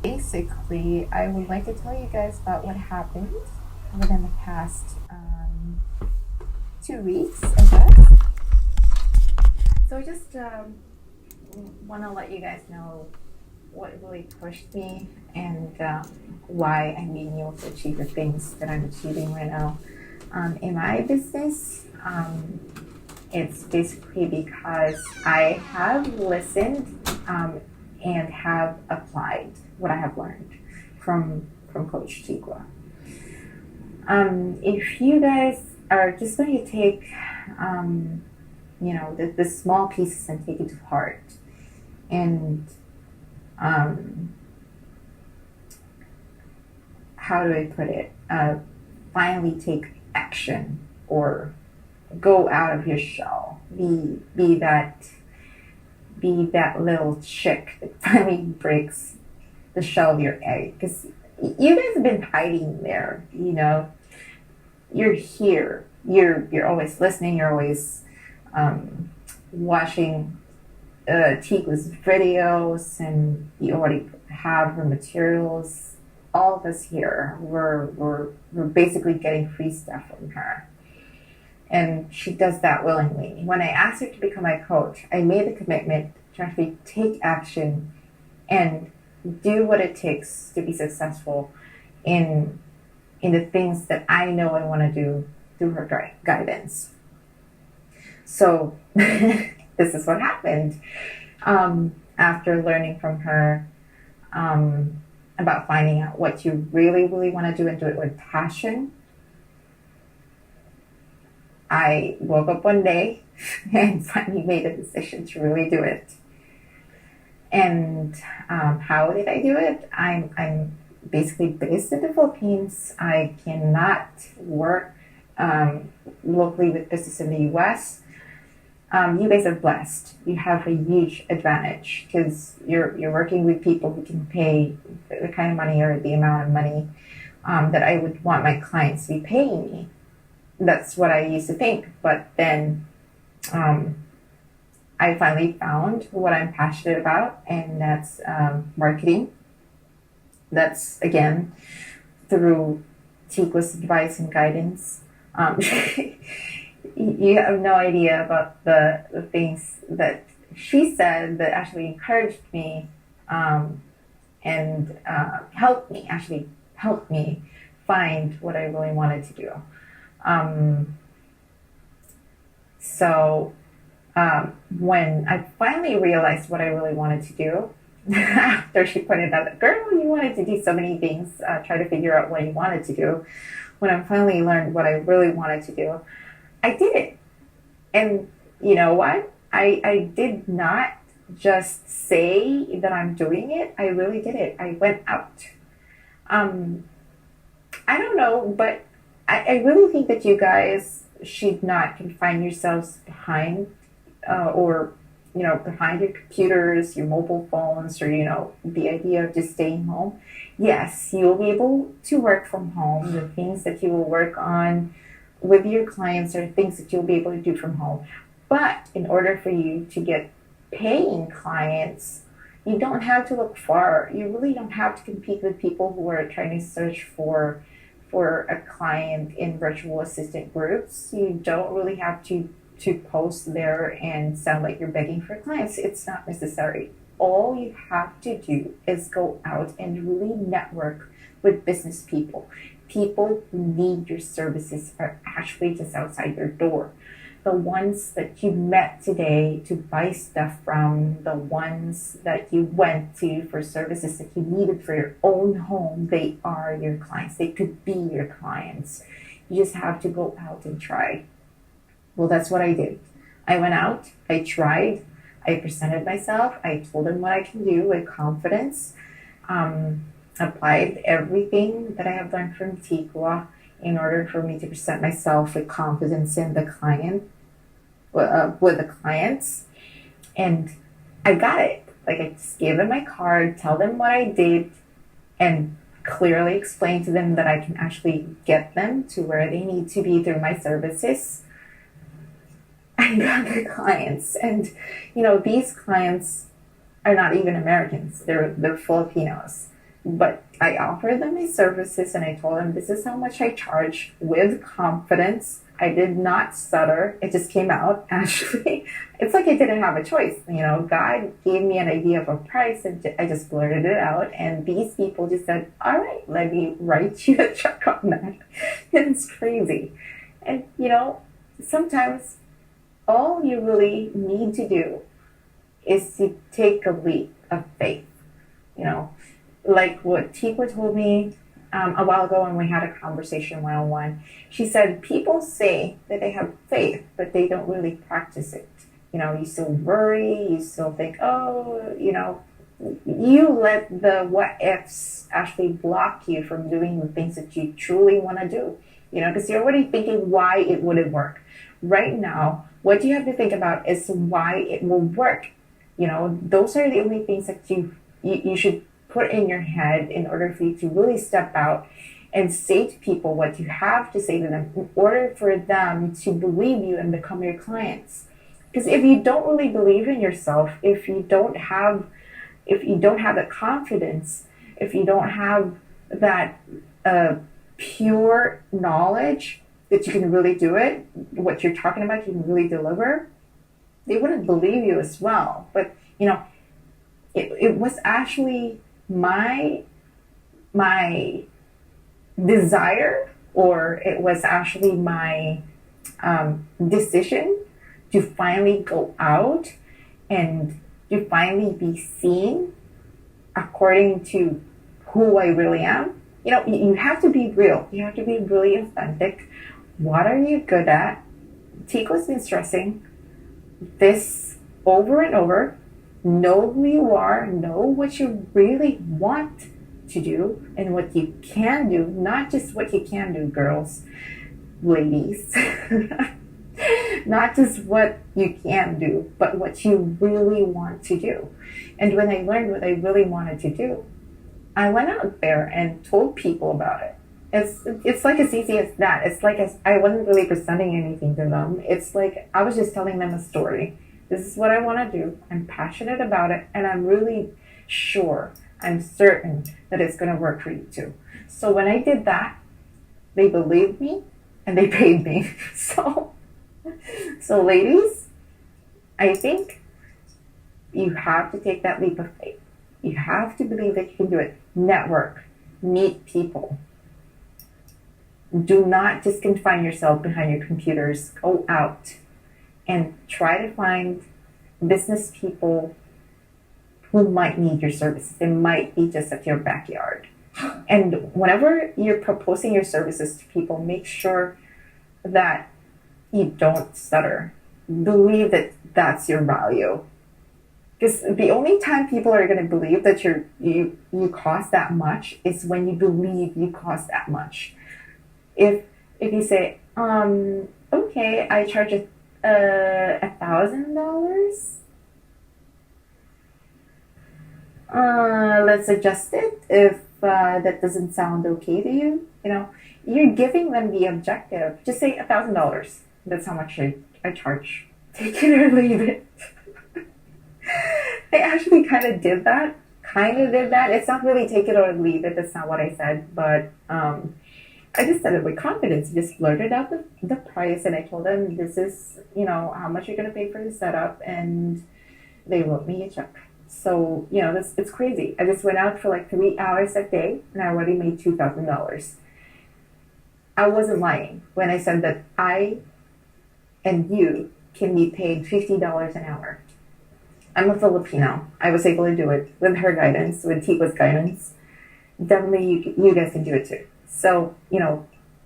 Basically, I would like to tell you guys about what happened within the past 2 weeks, I guess. So I just want to let you guys know what really pushed me and why I'm being able to achieve the things that I'm achieving right now in my business. It's basically because I have listened and have applied what I have learned from Coach Tigua. If you guys are just going to take, the small pieces and take it to heart, and how do I put it? Finally take action or go out of your shell. Be that little chick that finally breaks the shell of your egg, because you guys have been hiding there. You're here. You're always listening. You're always watching Tiku's videos, and you already have her materials. All of us here, we're basically getting free stuff from her. And she does that willingly. When I asked her to become my coach, I made the commitment to actually take action and do what it takes to be successful in the things that I know I want to do through her guidance. So this is what happened. After learning from her about finding out what you really, really want to do and do it with passion, I woke up one day and finally made a decision to really do it. And how did I do it? I'm basically based in the Philippines. I cannot work locally with business in the U.S. You guys are blessed. You have a huge advantage because you're working with people who can pay the kind of money or the amount of money that I would want my clients to be paying me. That's what I used to think. But then I finally found what I'm passionate about, and that's marketing. That's, again, through Tiku's advice and guidance. You have no idea about the things that she said that actually encouraged me and helped me find what I really wanted to do. So when I finally realized what I really wanted to do, after she pointed out that, girl, you wanted to do so many things, try to figure out what you wanted to do. When I finally learned what I really wanted to do, I did it. And you know what? I did not just say that I'm doing it. I really did it. I went out. I don't know, but I really think that you guys should not confine yourselves behind or behind your computers, your mobile phones, or the idea of just staying home. Yes, you'll be able to work from home. The things that you will work on with your clients are things that you'll be able to do from home. But in order for you to get paying clients, you don't have to look far. You really don't have to compete with people who are trying to search for a client in virtual assistant groups. You don't really have to post there and sound like you're begging for clients. It's not necessary. All you have to do is go out and really network with business people. People who need your services are actually just outside your door. The ones that you met today to buy stuff from, the ones that you went to for services that you needed for your own home, they are your clients. They could be your clients. You just have to go out and try. Well, that's what I did. I went out, I tried, I presented myself, I told them what I can do with confidence, applied everything that I have learned from Tikwa in order for me to present myself with confidence in the client, with the clients, and I got it. Like, I just gave them my card, tell them what I did, and clearly explain to them that I can actually get them to where they need to be through my services. I got the clients, and these clients are not even Americans. They're Filipinos. But I offered them my services and I told them this is how much I charge with confidence. I did not stutter. It just came out. Actually, it's like I didn't have a choice. God gave me an idea of a price and I just blurted it out. And these people just said, all right, let me write you a check on that. It's crazy. And, sometimes all you really need to do is to take a leap of faith. Like what Tikwa told me a while ago when we had a conversation one-on-one. She said, people say that they have faith, but they don't really practice it. You still worry, you still think, you let the what ifs actually block you from doing the things that you truly want to do. Because you're already thinking why it wouldn't work. Right now, what you have to think about is why it will work. Those are the only things that you should put in your head in order for you to really step out and say to people what you have to say to them in order for them to believe you and become your clients. Because if you don't really believe in yourself, if you don't have the confidence, if you don't have that pure knowledge that you can really do it, what you're talking about, you can really deliver, they wouldn't believe you as well. But it was actually my desire, or it was actually my decision to finally go out and to finally be seen according to who I really am. You have to be real. You have to be really authentic. What are you good at? Tico's been stressing this over and over. Know who you are, know what you really want to do and what you can do, not just what you can do, girls, ladies, not just what you can do, but what you really want to do. And when I learned what I really wanted to do, I went out there and told people about it. It's like as easy as that. It's like I wasn't really presenting anything to them. It's like I was just telling them a story. This is what I want to do. I'm passionate about it, and I'm really sure, I'm certain that it's going to work for you too. So when I did that, they believed me and they paid me. So ladies, I think you have to take that leap of faith. You have to believe that you can do it. Network, meet people. Do not just confine yourself behind your computers. Go out and try to find business people who might need your services. They might be just at your backyard. And whenever you're proposing your services to people, make sure that you don't stutter. Believe that that's your value. Because the only time people are going to believe that you cost that much is when you believe you cost that much. If you say, okay, I charge $1,000. Let's adjust it if that doesn't sound okay to you. You're giving them the objective. Just say $1,000. That's how much I charge. Take it or leave it. I actually kind of did that. It's not really take it or leave it. That's not what I said. But I just said it with confidence. Just blurted out the price, and I told them this is, how much you're going to pay for the setup, and they wrote me a check. So, it's crazy. I just went out for like 3 hours that day, and I already made $2,000. I wasn't lying when I said that I and you can be paid $50 an hour. I'm a Filipino. I was able to do it with her guidance, with Tikwa's guidance. Definitely you guys can do it too. So,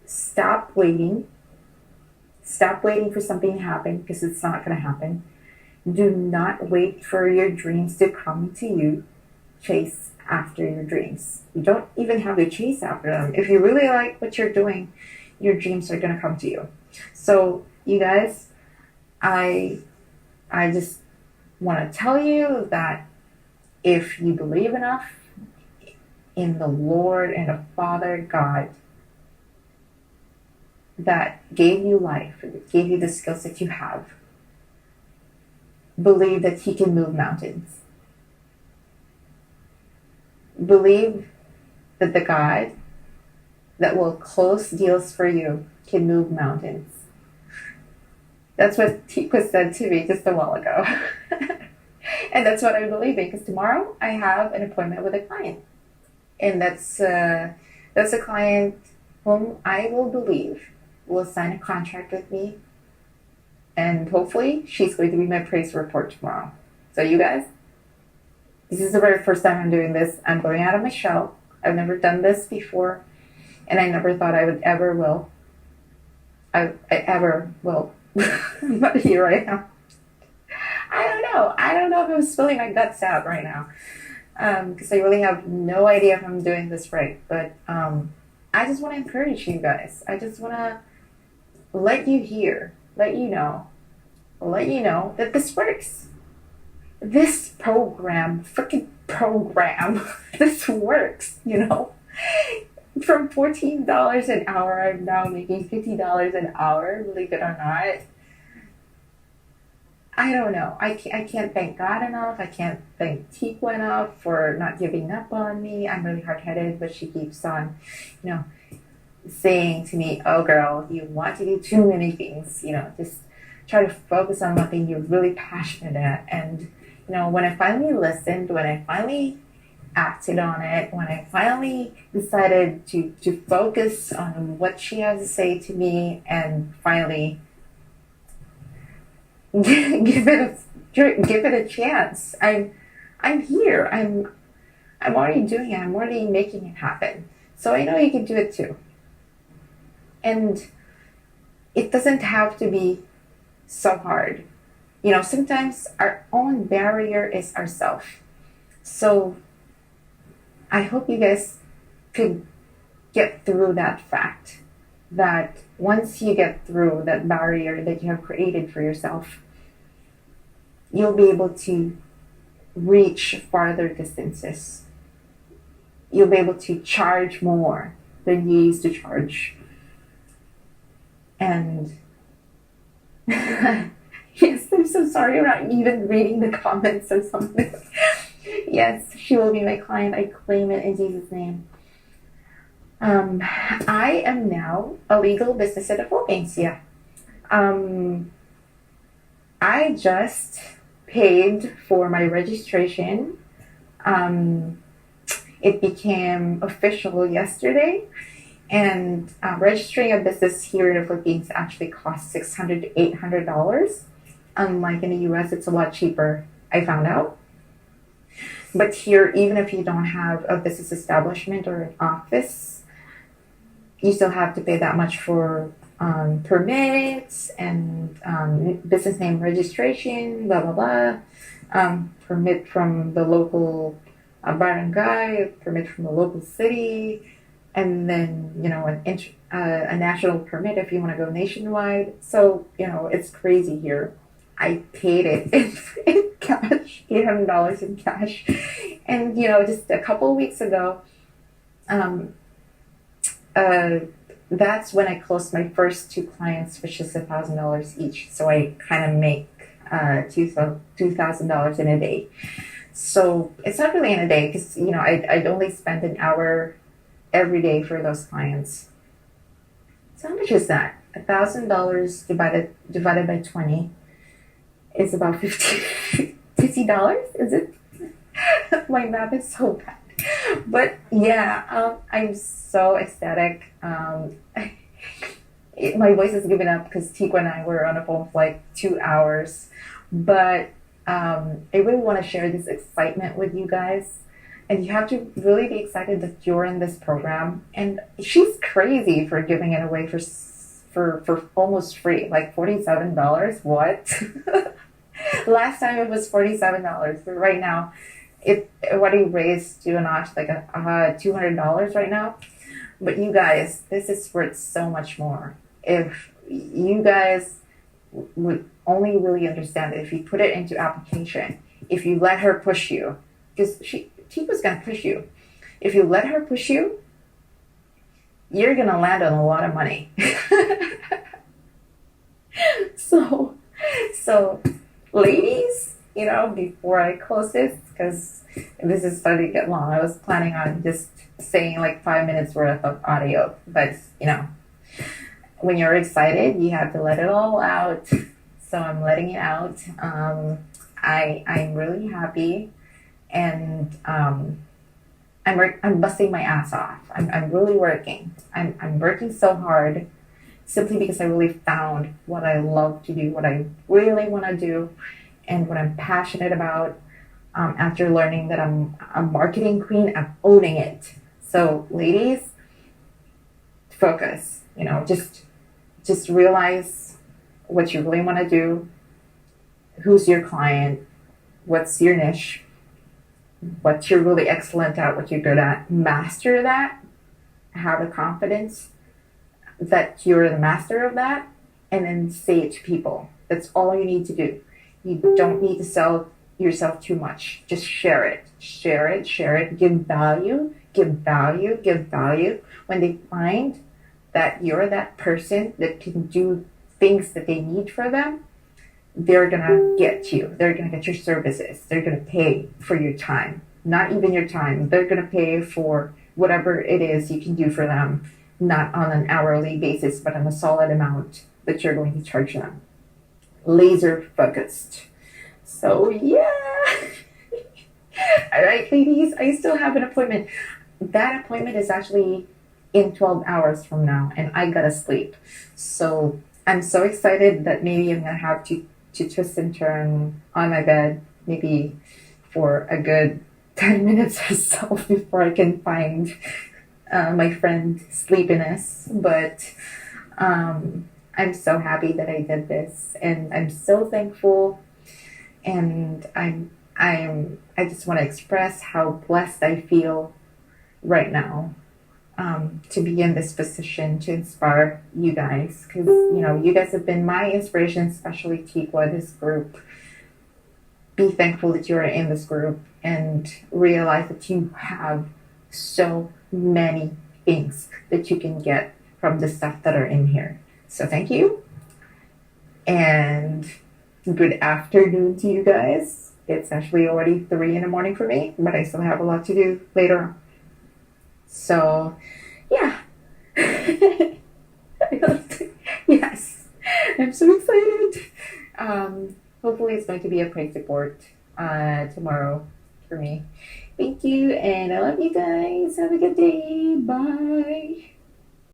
stop waiting. Stop waiting for something to happen, because it's not going to happen. Do not wait for your dreams to come to you. Chase after your dreams. You don't even have to chase after them. If you really like what you're doing, your dreams are going to come to you. So, you guys, I just want to tell you that if you believe enough in the Lord and the Father God that gave you life, that gave you the skills that you have, believe that He can move mountains. Believe that the God that will close deals for you can move mountains. That's what Tika said to me just a while ago. And that's what I'm believing, because tomorrow I have an appointment with a client. And that's a client whom I will believe will sign a contract with me. And hopefully she's going to be my praise report tomorrow. So you guys, this is the very first time I'm doing this. I'm going out of my shell. I've never done this before. And I never thought I would ever will. I ever will. But here I am. I don't know if I'm spilling my guts out right now. Because I really have no idea if I'm doing this right. But I just want to encourage you guys. I just want to let you know that this works. This freaking program, this works, From $14 an hour, I'm now making $50 an hour, believe it or not. I don't know. I can't thank God enough. I can't thank Tikwa enough for not giving up on me. I'm really hard-headed, but she keeps on, saying to me, oh, girl, you want to do too many things. Just try to focus on one thing you're really passionate at. And, when I finally listened, when I finally acted on it, when I finally decided to focus on what she has to say to me and finally give it a chance. I'm here. I'm already doing it. I'm already making it happen. So I know you can do it too. And it doesn't have to be so hard. Sometimes our own barrier is ourselves. So I hope you guys could get through that fact, that once you get through that barrier that you have created for yourself, you'll be able to reach farther distances. You'll be able to charge more than you used to charge. And yes, I'm so sorry I'm not even reading the comments or something. Yes, she will be my client. I claim it in Jesus' name. I am now a legal business in the Philippines. Yeah. I just paid for my registration. It became official yesterday. And registering a business here in the Philippines actually costs $600 to $800. Unlike in the US, it's a lot cheaper, I found out. But here, even if you don't have a business establishment or an office, you still have to pay that much for permits and business name registration, blah, blah, blah. Permit from the local barangay, permit from the local city, and then, a national permit if you want to go nationwide. So, it's crazy here. I paid it in cash, $800 in cash. And, just a couple of weeks ago, that's when I closed my first 2 clients, which is $1,000 each. So I kind of make $2,000 in a day. So it's not really in a day because, I'd only spend an hour every day for those clients. So how much is that? $1,000 divided by 20 is about $50, is it? My math is so bad. But yeah, I'm so ecstatic. My voice has given up because Tikwa and I were on the phone for like 2 hours. But I really want to share this excitement with you guys. And you have to really be excited that you're in this program. And she's crazy for giving it away for almost free, like $47. What? Last time it was $47, but right now it already raised to a notch, like $200 right now. But you guys, this is worth so much more. If you guys would only really understand it, if you put it into application, if you let her push you, because Tika's gonna push you. If you let her push you, you're gonna land on a lot of money. So, ladies, before I close this, because this is starting to get long. I was planning on just saying like 5 minutes worth of audio, but when you're excited, you have to let it all out. So I'm letting it out. I'm really happy, and I'm busting my ass off. I'm really working. I'm working so hard simply because I really found what I love to do, what I really want to do, and what I'm passionate about. After learning that I'm a marketing queen, I'm owning it. So, ladies, focus. Just realize what you really want to do. Who's your client? What's your niche? What you're really excellent at, what you're good at. Master that. Have the confidence that you're the master of that, and then say it to people. That's all you need to do. You don't need to sell yourself too much. Just share it. Share it, share it. Give value, give value, give value. When they find that you're that person that can do things that they need for them, they're gonna get you. They're gonna get your services. They're gonna pay for your time. Not even your time. They're gonna pay for whatever it is you can do for them, not on an hourly basis, but on a solid amount that you're going to charge them. Laser focused. So yeah. All right, ladies, I still have an appointment. That appointment is actually in 12 hours from now, and I gotta sleep. So I'm so excited that maybe I'm gonna have to twist and turn on my bed, maybe for a good 10 minutes or so before I can find my friend sleepiness. But I'm so happy that I did this, and I'm so thankful, and I just want to express how blessed I feel right now, to be in this position to inspire you guys, because you guys have been my inspiration, especially Tikwa, this group. Be thankful that you are in this group, and realize that you have so many things that you can get from the stuff that are in here. So thank you, and good afternoon to you guys. It's actually already 3 in the morning for me, but I still have a lot to do later on. So yeah. Yes, I'm so excited. Hopefully it's going to be a great support tomorrow for me. Thank you, and I love you guys. Have a good day. Bye.